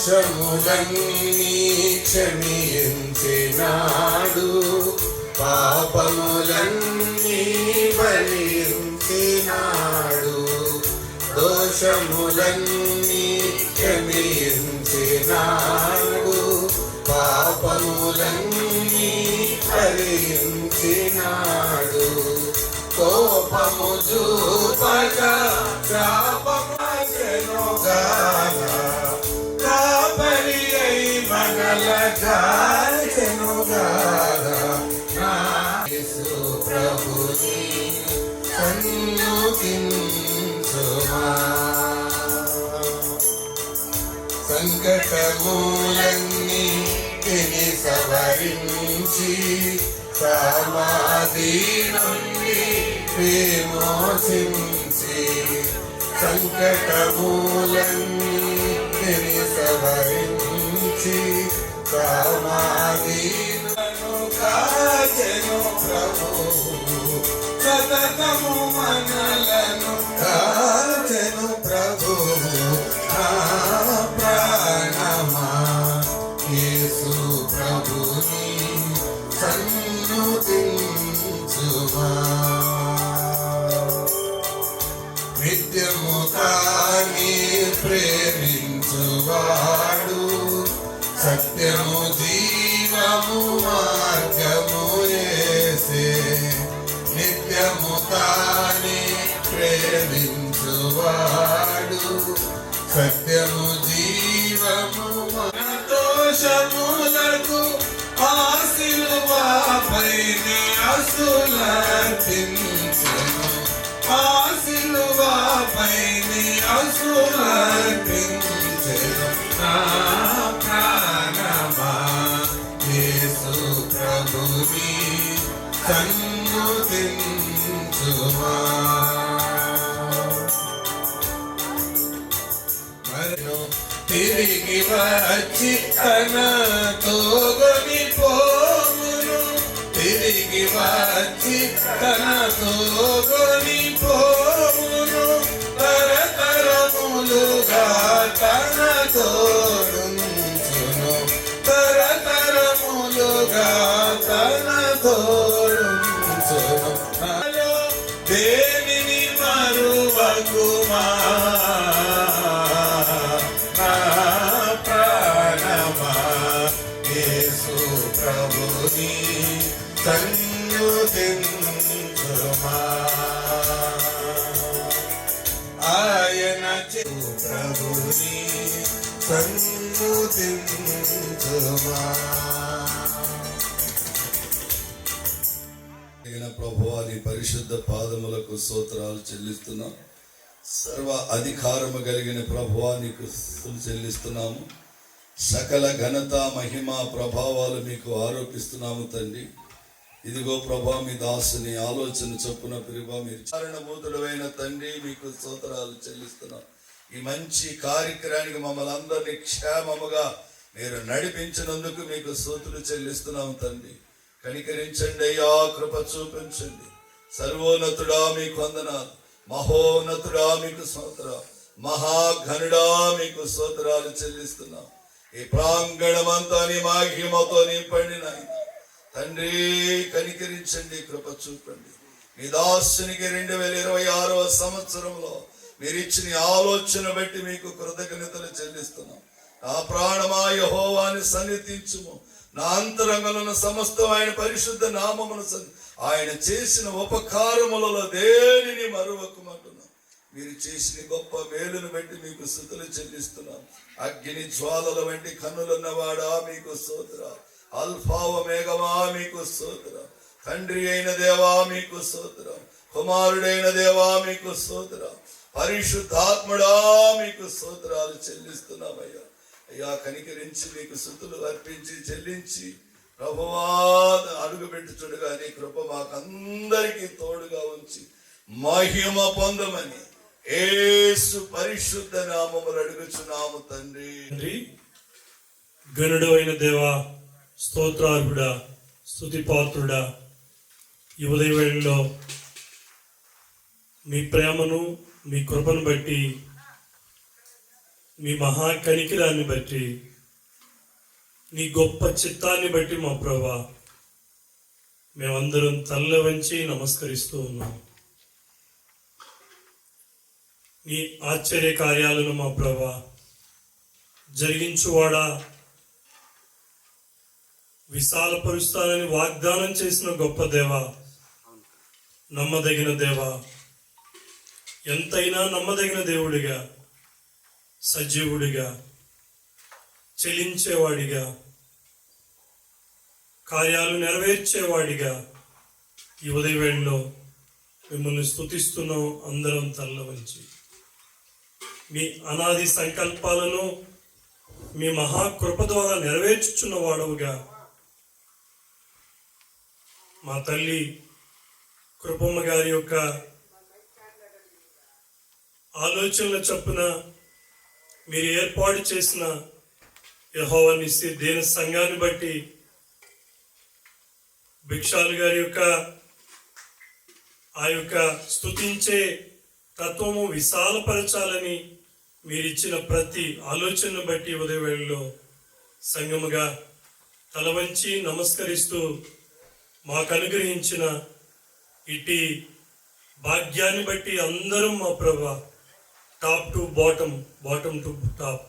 దోషములన్నీ క్షమించినాడు, పాపములన్నీ బలించినాడు. దోషములన్నీ క్షమించినాడు, పాపములన్నీ బలించినాడు. కోపము చూపక శాపమాచెనుగాక, కాపరి అయి మనల కాచెనుగాక. నా యేసు ప్రభుని సన్నుతించుమా, సంకటములన్నీ తిని సవరించి సమాధి నుండి విమోచించి. సంకటములన్నీ తిని సవరించి సమాధిను కాచెను ప్రభువు, సతతము మనలను కాచెను ప్రభువు. నా ప్రాణమా యేసు ప్రభుని సన్నుతించుమా. నిత్యము తాని ప్రేమించువాడు, సత్యము జీవము మార్గము యేసే. నిత్యము తాని ప్రేమించువాడు, సత్యము జీవము. దోషములకు ఆశిలువాపైనే అసులర్పించెను, ఆశిలువాపైనే అసులర్పించెను. నా ప్రాణమా యేసు ప్రభుని సన్నుతించుమా. తిరిగి వచ్చి తనతో కొనిపోవును, తిరిగి వచ్చి తనతో కొనిపోవును. తరతరములుగా తన తోడుంచును, తరతరములుగా తన తోడుంచును. దేనిని మరువకుమా, ప్రభుని సన్నుతించుమా. ఆయన ప్రభుని సన్నుతించుమా. ప్రభువా, నీ పరిశుద్ధ పాదములకు స్తోత్రాలు చెల్లిస్తున్నాం. సర్వ అధికారము కలిగిన ప్రభువా, నీకు స్తుతులు చెల్లిస్తున్నాము. సకల ఘనత మహిమ ప్రభావాలు మీకు ఆరోపిస్తున్నాము తండ్రి. ఇదిగో ప్రభా, మీ దాసుని ఆలోచన చొప్పున ప్రభా, మీరు కారణభూతుడైన తండ్రి, మీకు స్తోత్రాలు చెల్లిస్తున్నాం. ఈ మంచి కార్యక్రమానికి మమ్మల్ని అందరినీ క్షేమముగా మీరు నడిపించినందుకు మీకు స్తోత్రాలు చెల్లిస్తున్నాము తండ్రి. కనికరించండి అయ్యా, కృప చూపించండి. సర్వోన్నతుడా మీకు వందనాలు, మహోన్నతుడా మీకు స్తోత్రాలు, మహాఘనుడా మీకు స్తోత్రాలు చెల్లిస్తున్నాం. ఈ ప్రాంగణమంతా నీ మహిమతో నింపండి నాయన తండ్రి. కనికరించండి, కృప చూపండి. మీ దాసునికి 2026వ సంవత్సరంలో మీరు ఇచ్చిన ఆలోచన బట్టి మీకు కృతజ్ఞతలు చెల్లిస్తున్నాం. నా ప్రాణమా యెహోవాని సన్నిధించుము, నా అంతరంగంలో సమస్తం ఆయన పరిశుద్ధ నామమును ఆయన చేసిన ఉపకారములలో దేనిని మరువకుమంటున్నాం. మీరు చేసిన గొప్ప మేలును బట్టి మీకు స్తుతులు చెల్లిస్తున్నాం. అగ్ని జ్వాలల వంటి కన్నులున్నవాడా మీకు స్తోత్రాలు, అల్ఫా ఒమేగా మీకు స్తోత్రం. తండ్రి అయిన దేవా మీకు స్తోత్రం, కుమారుడైన దేవా మీకు స్తోత్రం, పరిశుద్ధాత్ముడా మీకు స్తోత్రాలు చెల్లిస్తున్నామయ్యా. అయ్యా, కనికరించి మీకు స్తుతులు అర్పించి చెల్లించి ప్రభువా అడుగు పెట్టుచుడుగా నీ కృప మాకందరికీ తోడుగా ఉంచి మహిమ పొందమని యేసు పరిశుద్ధ నామములు అడుగుచున్నాము తండ్రి. గణుడు అయిన దేవా, స్తోత్రార్హుడా, స్తుతిపాత్రుడా, ఈ ఉదయవేళలో మీ ప్రేమను మీ కృపను బట్టి మీ మహా కనికిరాన్ని బట్టి, నీ గొప్ప చిత్తాన్ని బట్టి మా ప్రభా మేమందరం తల్ల వంచి నమస్కరిస్తూ ఉన్నాం. నీ ఆశ్చర్య కార్యాలను మా ప్రభా జరిగించువాడా, విశాలపరుస్తానని వాగ్దానం చేసిన గొప్ప దేవ, నమ్మదగిన దేవ, ఎంతైనా నమ్మదగిన దేవుడిగా, సజీవుడిగా, చెలించేవాడిగా, కార్యాలు నెరవేర్చేవాడిగా ఈ ఉదయవేళలో మిమ్మల్ని స్తుతిస్తున్నాం. అందరం తల్ల వంచి మీ అనాది సంకల్పాలను మీ మహాకృప ద్వారా నెరవేర్చుచున్న వాడవుగా మా తల్లి కృపమ్మ గారి యొక్క ఆలోచనల చొప్పున మీరు ఏర్పాటు చేసిన యెహోవా నిస్సి దేని సంఘాన్ని బట్టి భిక్షాలు గారి యొక్క ఆ యొక్క స్తుతించే తత్వము విశాలపరచాలని మీరిచ్చిన ప్రతి ఆలోచనను బట్టి ఉదయవేళలో సంఘముగా తల వంచి నమస్కరిస్తూ మాకు అనుగ్రహించిన ఇటీ భాగ్యాన్ని బట్టి అందరం మా ప్రభా top to bottom, bottom to top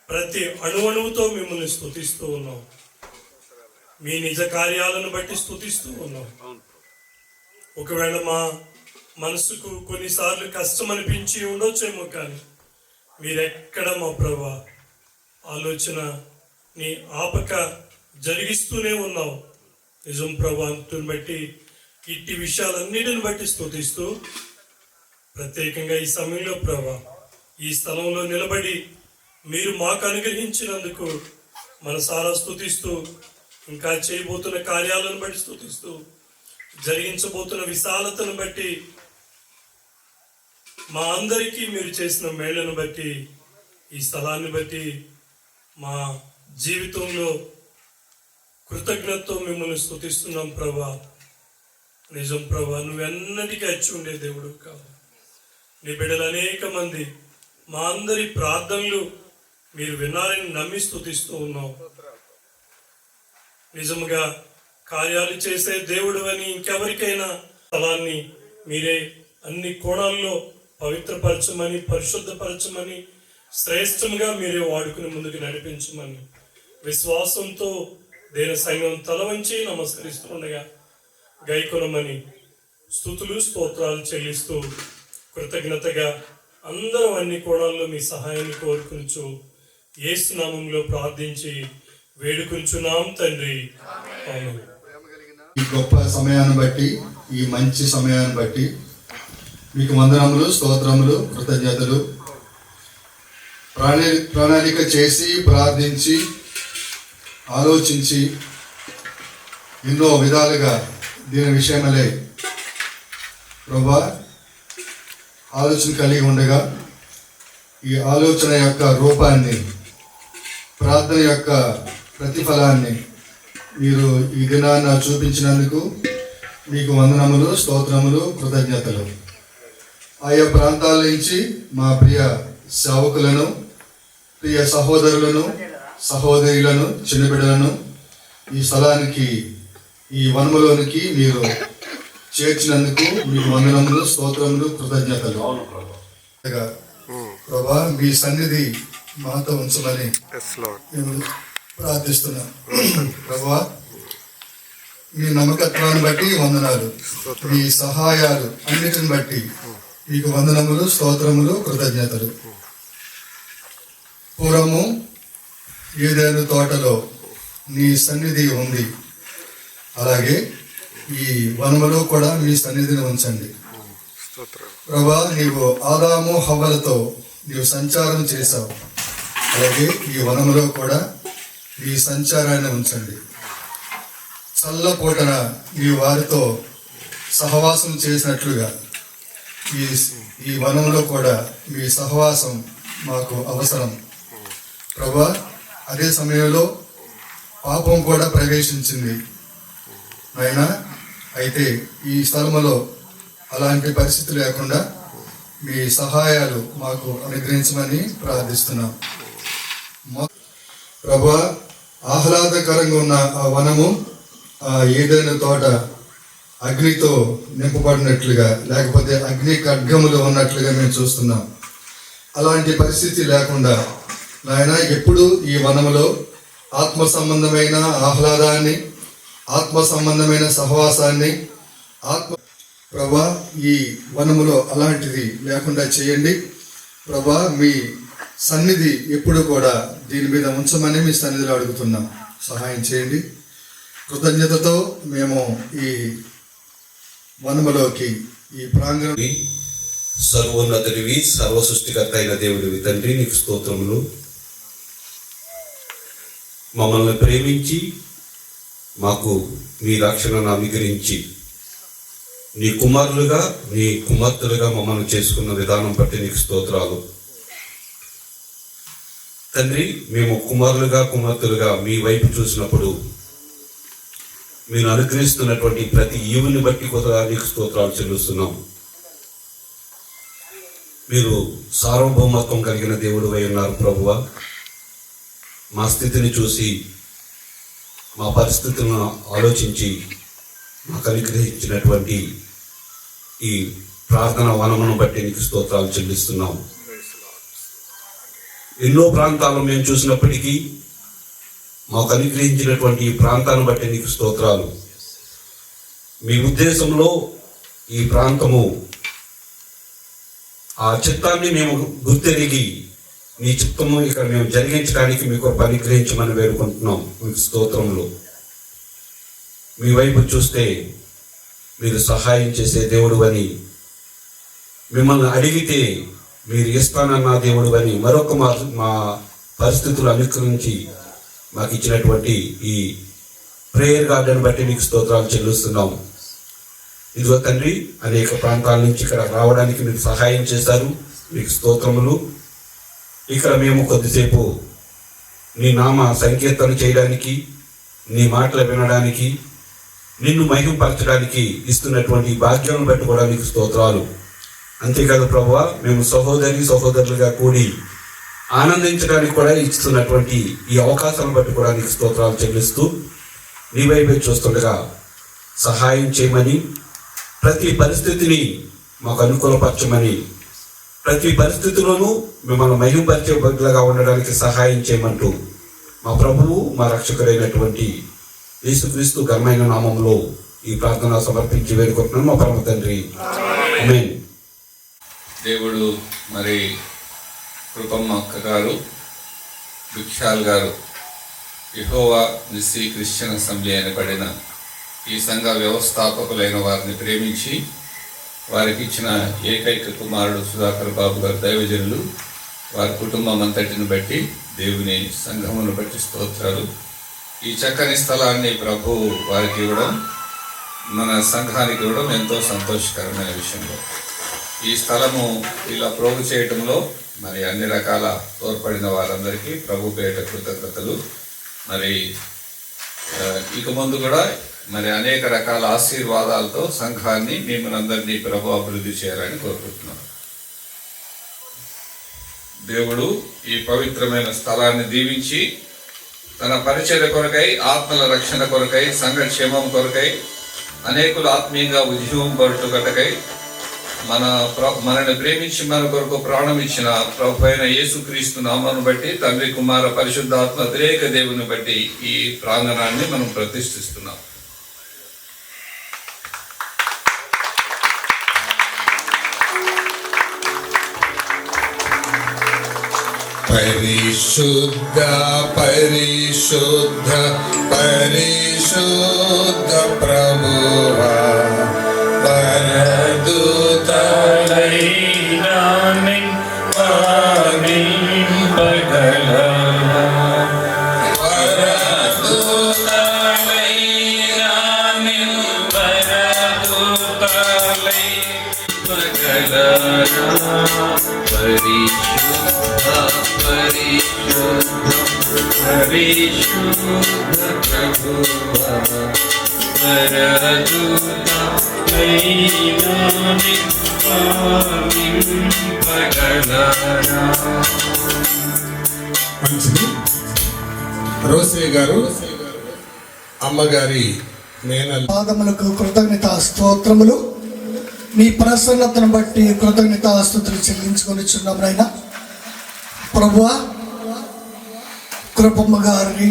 ప్రతి అణువణువుతో మిమ్మల్ని స్తుతిస్తూ ఉన్నాం. మీ నిజ కార్యాలను బట్టి స్తుతిస్తూ ఉన్నాం. ఒకవేళ మా మనసుకు కొన్నిసార్లు కష్టం అనిపించి ఉండొచ్చేమో, కానీ మీరెక్కడ మా ప్రభా ఆలోచన నీ ఆపక జరిగిస్తూనే ఉన్నావు. నిజం ప్రభావం బట్టి ఇట్టి విషయాలన్నిటిని బట్టి స్తుతిస్తూ ప్రత్యేకంగా ఈ సమయంలో ప్రభా ఈ స్థలంలో నిలబడి మీరు మాకు అనుగ్రహించినందుకు మనసారా స్తుతిస్తూ, ఇంకా చేయబోతున్న కార్యాలను బట్టి స్తుతిస్తూ, జరిగించబోతున్న విశాలతను బట్టి, మా అందరికీ మీరు చేసిన మేళ్లను బట్టి, ఈ స్థలాన్ని బట్టి మా జీవితంలో కృతజ్ఞతతో మిమ్మల్ని స్తుతిస్తున్నాం ప్రభా. నిజం ప్రభా, నువ్వెన్నటికీ అచ్చి ఉండే దేవుడు కాదు. నీ బిడ్డలు అనేక మంది మా అందరి ప్రార్థనలు మీరు విన్నారని నమ్మి స్తుతిస్తూ ఉన్నాం. నిజముగా కార్యాలు చేసే దేవుడు అని ఇంకెవరికైనా స్థలాన్ని మీరే అన్ని కోణాల్లో పవిత్రపరచమని, పరిశుద్ధపరచమని, శ్రేష్టంగా మీరే వాడుకుని ముందుకు నడిపించమని విశ్వాసంతో దేని సంఘం తల వంచి నమస్కరిస్తుండగా గైకొనమని స్తుతులు స్తోత్రాలు చెల్లిస్తూ కృతజ్ఞతగా అందరం అన్ని కోణాల్లో మీ సహాయాన్ని కోరుకుంటూ యేసు నామములో ప్రార్థించి వేడుకుంటున్నాం తండ్రి, ఆమేన్. ఈ గొప్ప సమయాన్ని బట్టి, ఈ మంచి సమయాన్ని బట్టి మీకు వందనములు, స్తోత్రములు, కృతజ్ఞతలు. ప్రణాళిక చేసి, ప్రార్థించి, ఆలోచించి ఎన్నో విధాలుగా దీని విషయమలే ప్రభా ఆలోచన కలిగి ఉండగా ఈ ఆలోచన యొక్క రూపాన్ని, ప్రార్థన యొక్క ప్రతిఫలాన్ని మీరు ఈ దినాన్ని చూపించినందుకు మీకు వందనములు, స్తోత్రములు, కృతజ్ఞతలు. ఆయా ప్రాంతాల నుంచి మా ప్రియ సేవకులను, ప్రియ సహోదరులను, సహోదరులను, చిన్నబిడ్డలను ఈ స్థలానికి, ఈ వనములోనికి మీరు చేర్చినందుకు మీకు వందనములు, స్తోత్రములు, కృతజ్ఞతలు. ప్రభా మీ సన్నిధి మాతో ఉంచమని మేము ప్రార్థిస్తున్నాం. ప్రభా మీ నమ్మకత్వాన్ని బట్టి వందనాలు, మీ సహాయాలు అన్నిటిని బట్టి మీకు వందనములు, స్తోత్రములు, కృతజ్ఞతలు. పూర్వము ఏదైనా తోటలో నీ సన్నిధి ఉంది, అలాగే ఈ వనములో కూడా మీ సన్నిధిని ఉంచండి. ప్రభా నీవు ఆదాము హవ్వలతో నీవు సంచారం చేశావు, అలాగే ఈ వనములో కూడా మీ సంచారాన్ని ఉంచండి. చల్లపూటన మీ వారితో సహవాసం చేసినట్లుగా ఈ వనంలో కూడా మీ సహవాసం మాకు అవసరం ప్రభా. అదే సమయంలో పాపం కూడా ప్రవేశించింది నాయనా. అయితే ఈ స్థలంలో అలాంటి పరిస్థితి లేకుండా మీ సహాయాలు మాకు అనుగ్రహించమని ప్రార్థిస్తున్నాం. ప్రభువా, ఆహ్లాదకరంగా ఉన్న ఆ వనము, ఆ ఏదైనా తోట అగ్నితో నింపబడినట్లుగా, లేకపోతే అగ్ని ఖడ్గములు ఉన్నట్లుగా మేము చూస్తున్నాం. అలాంటి పరిస్థితి లేకుండా నాయన ఎప్పుడు ఈ వనములో ఆత్మ సంబంధమైన ఆహ్లాదాన్ని, ఆత్మ సంబంధమైన సహవాసాన్ని, ప్రభా ఈ వనములో అలాంటిది లేకుండా చేయండి. ప్రభా మీ సన్నిధి ఎప్పుడు కూడా దీని మీద ఉంచమని మీ సన్నిధిలో అడుగుతున్నాం. సహాయం చేయండి. కృతజ్ఞతతో మేము ఈ వనములోకి, ఈ ప్రాంగణం, సర్వోన్నతుడివి, సర్వ సృష్టికర్త అయిన దేవుడివి తండ్రి, నీకు స్తోత్రములు. మమ్మల్ని ప్రేమించి మాకు మీ రక్షణను అనుగ్రహించి నీ కుమారులుగా, నీ కుమార్తెలుగా మమ్మల్ని చేసుకున్న విధానం బట్టి నీకు స్తోత్రాలు తండ్రి. మేము కుమారులుగా, కుమార్తెలుగా మీ వైపు చూసినప్పుడు మీరు అనుగ్రహిస్తున్నటువంటి ప్రతి ఈవుని బట్టి కూడా నీకు స్తోత్రాలు చెల్లిస్తున్నాం. మీరు సార్వభౌమత్వం కలిగిన దేవుడు అయి ఉన్నారు ప్రభువా. మా స్థితిని చూసి, మా పరిస్థితులను ఆలోచించి మాకు అనుగ్రహించినటువంటి ఈ ప్రార్థన వనమును బట్టి నీకు స్తోత్రాలు చెల్లిస్తున్నాం. ఎన్నో ప్రాంతాలను మేము చూసినప్పటికీ మాకు అనుగ్రహించినటువంటి ఈ ప్రాంతాన్ని బట్టి నీకు స్తోత్రాలు. మీ ఉద్దేశంలో ఈ ప్రాంతము, ఆ చిత్తాన్ని మేము గుర్తెరిగి నీ చిత్తము ఇక్కడ మేము జరిగించడానికి మీకు అనుగ్రహించమని వేడుకుంటున్నాం. మీకు స్తోత్రములు. మీ వైపు చూస్తే మీరు సహాయం చేసే దేవుడు అని, మిమ్మల్ని అడిగితే మీరు ఇస్తానన్న దేవుడు అని మరొక మా పరిస్థితులు అనుకరించి మాకు ఇచ్చినటువంటి ఈ ప్రేయర్ గార్డెన్ బట్టి మీకు స్తోత్రాలు చెల్లిస్తున్నాం. ఇదిగో తండ్రి, అనేక ప్రాంతాల నుంచి ఇక్కడ రావడానికి మీకు సహాయం చేశారు. మీకు స్తోత్రములు. ఇక్కడ మేము కొద్దిసేపు నీ నామ సంకీర్తన చేయడానికి, నీ మాటలు వినడానికి, నిన్ను మహిమపరచడానికి ఇస్తున్నటువంటి భాగ్యాలను బట్టి కూడా నీకు స్తోత్రాలు. అంతేకాదు ప్రభువా, మేము సహోదరులుగా కూడి ఆనందించడానికి కూడా ఇస్తున్నటువంటి ఈ అవకాశాలను బట్టి కూడా నీకు స్తోత్రాలు చెల్లిస్తూ, నీ వైపే చూస్తుండగా సహాయం చేయమని, ప్రతి పరిస్థితిని మాకు అనుకూలపరచమని, ప్రతి పరిస్థితిలోనూ మిమ్మల్ని మహిమపరిచే బదులుగా ఉండడానికి సహాయం చేయమంటూ మా ప్రభువు, మా రక్షకుడైనటువంటి యేసుక్రీస్తు ఘనమైన నామంలో ఈ ప్రార్థన సమర్పించి వేడుకుంటున్నాను మా పరమ తండ్రి. ఆమేన్. దేవుడు మరి కృపమ్మ అక్క గారు, భిక్షాల్ గారు యెహోవా నిస్సీ క్రిస్టియన్ అసెంబ్లీ అనబడిన ఈ సంఘ వ్యవస్థాపకులైన వారిని ప్రేమించి వారికి ఇచ్చిన ఏకైక కుమారుడు సుధాకర్ బాబు గారు దైవజనులు, వారి కుటుంబం అంతటిని బట్టి దేవుని సంఘమును బట్టి స్తోత్రాలు. ఈ చక్కని స్థలాన్ని ప్రభు వారికి ఇవ్వడం, మన సంఘానికి ఇవ్వడం ఎంతో సంతోషకరమైన విషయంలో. ఈ స్థలము ఇలా ప్రోగు చేయటంలో మరి అన్ని రకాల తోడ్పడిన వారందరికీ ప్రభు పేట కృతజ్ఞతలు. మరి ఇక ముందు కూడా మరి అనేక రకాల ఆశీర్వాదాలతో సంఘాన్ని మిమ్మల్ని ప్రభు అభివృద్ధి చేయాలని కోరుకుంటున్నాను. దేవుడు ఈ పవిత్రమైన స్థలాన్ని దీవించి తన పరిచర్య కొరకై, ఆత్మల రక్షణ కొరకై, సంఘక్షేమం కొరకై, అనేకులు ఆత్మీయంగా ఉజ్జీవంపరచుటకై, మనల్ని ప్రేమించి మన కొరకు ప్రాణం ఇచ్చిన ప్రభు అయిన యేసుక్రీస్తు నామమును బట్టి, తండ్రి కుమార పరిశుద్ధాత్మ త్రియేక దేవుని బట్టి ఈ ప్రాంగణాన్ని మనం ప్రతిష్ఠిస్తున్నాం. పరిశుద్ధ పరిశుద్ధ పరిశుద్ధ ప్రభువా, పరిశుద్ధ ప్రభువా, మంచిది. రోసే గారు అమ్మగారి మేనల్ పాదములకు కృతజ్ఞత స్తోత్రములు. మీ ప్రసన్నతను బట్టి కృతజ్ఞత స్తుతులు చెల్లించుకొనిచున్నాం నాయన. ప్రభువా, కృపమ్మ గారి,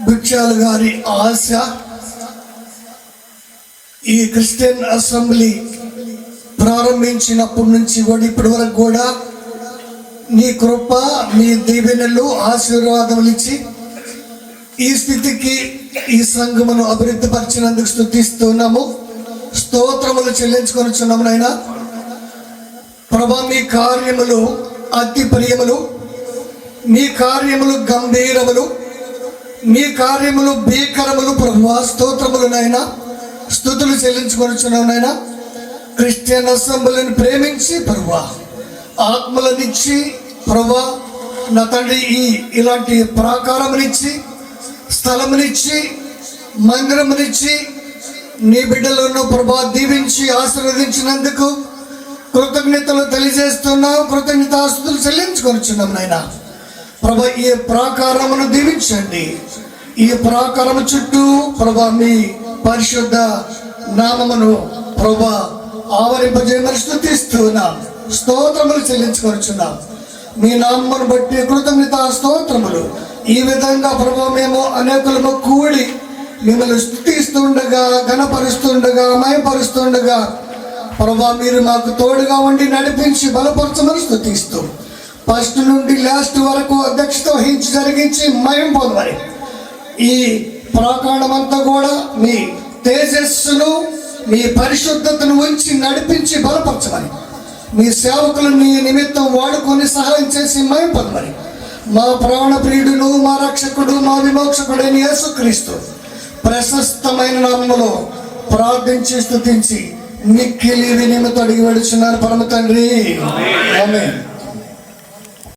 భిక్షాలు గారి ఆశ ఈ క్రిస్టియన్ అసెంబ్లీ ప్రారంభించినప్పటి నుంచి కూడా ఇప్పటి వరకు కూడా నీ కృప, నీ దీవెనలు, ఆశీర్వాదములు ఇచ్చి ఈ స్థితికి ఈ సంఘమును అభివృద్ధి పరిచినందుకు స్తుతిస్తున్నాము, స్తోత్రములు చెల్లించుకొనిచున్నాము నాయన. ప్రభా, మీ కార్యములు అతి ప్రియములు, మీ కార్యములు గంభీరములు, మీ కార్యములు భీకరములు. ప్రభువా, స్తోత్రములు నాయన, స్తుతులు చెల్లించుకొనిచున్నాము నాయన. క్రిస్టియన్ అసెంబ్లీని ప్రేమించి ప్రభువా, ఆత్మలనిచ్చి ప్రభువా నా తండ్రి ఇలాంటి ప్రాకారమునిచ్చి, స్థలమునిచ్చి, మందిరమునిచ్చి నీ బిడ్డలను ప్రభా దీవించి ఆశీర్వదించినందుకు కృతజ్ఞతలు తెలియజేస్తున్నాం, కృతజ్ఞతాస్తుతులు చెల్లించుకొనిచున్నాం నాయన. ప్రభా, ఈ ప్రాకారమును దీవించండి. ఈ ప్రాకారము చుట్టూ ప్రభా మీ పరిశుద్ధ నామమును ప్రభా ఆవరింపజేయమని స్తుతిస్తున్నాం, స్తోత్రములు చెల్లించుకొనిచున్నాం. మీ నామమును బట్టి కృతజ్ఞత స్తోత్రములు. ఈ విధంగా ప్రభా మేము అనేకులము కూడి మిమ్మల్ని స్తుతిస్తుండగా, ఘనపరుస్తుండగా, మయపరుస్తుండగా ప్రభా మీరు మాకు తోడుగా ఉండి నడిపించి బలపరచమని స్తుతిస్తూ ఫస్ట్ నుండి లాస్ట్ వరకు అధ్యక్షత వహించి జరిగించి మయం పొందమని, ఈ ప్రాకారమంతా కూడా మీ తేజస్సును, మీ పరిశుద్ధతను ఉంచి నడిపించి బలపరచమని, మీ సేవకులను నీ నిమిత్తం వాడుకొని సహాయం చేసి మయం పొందమని మా ప్రాణ ప్రియుడును, మా రక్షకుడు, మా విమోక్షకుడైన యేసుక్రీస్తు ప్రశస్తమైన నామములో ప్రార్థించి స్తుతించి మిక్కిలి వినియమతో అడిగి వేడుచున్నారు పరమ తండ్రి. ఆమేన్.